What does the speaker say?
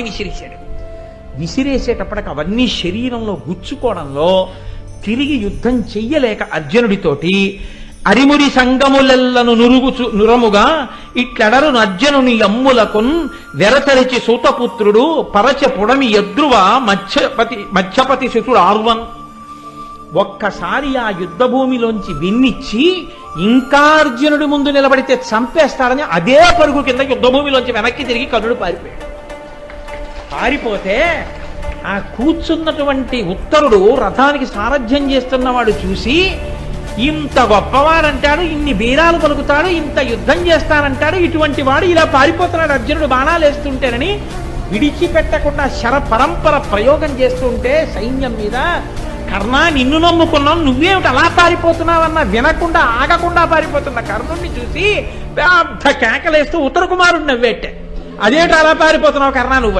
విసిరేశాడు. విసిరేసేటప్పటికి అవన్నీ శరీరంలో గుచ్చుకోవడంలో తిరిగి యుద్ధం చెయ్యలేక అర్జునుడితోటి అరిమురి సంగములెల్లను నురముగా ఇట్లెడరు అర్జునుని అమ్ములకున్ వెరతరిచి సూతపుత్రుడు పరచ పొడమి ఎద్రువ మధ్యపతి శిశుడు ఆర్వన్. ఒక్కసారి ఆ యుద్ధ భూమిలోంచి విన్నిచ్చి ఇంకా అర్జునుడి ముందు నిలబడితే చంపేస్తాడని అదే పరుగు కింద యుద్ధ భూమిలోంచి వెనక్కి తిరిగి కర్ణుడు పారిపోయాడు. పారిపోతే ఆ కూర్చున్నటువంటి ఉత్తరుడు రథానికి సారథ్యం చేస్తున్నవాడు చూసి ఇంత గొప్పవాడంటాడు, ఇన్ని బీరాలు పలుకుతాడు, ఇంత యుద్ధం చేస్తానంటాడు, ఇటువంటి వాడు ఇలా పారిపోతున్నాడు అర్జునుడు బాణాలు వేస్తుంటేనని విడిచిపెట్టకుండా శర పరంపర ప్రయోగం చేస్తుంటే సైన్యం మీద కర్ణ నిన్ను నమ్ముకున్నావు, నువ్వేమిటి అలా పారిపోతున్నావన్నా వినకుండా ఆగకుండా పారిపోతున్న కర్ణుడిని చూసి పెద్ద కేకలేస్తూ ఉత్తర కుమారుడు నవ్వేట్టే. అదేమిటి అలా పారిపోతున్నావు కర్ణ నువ్వు?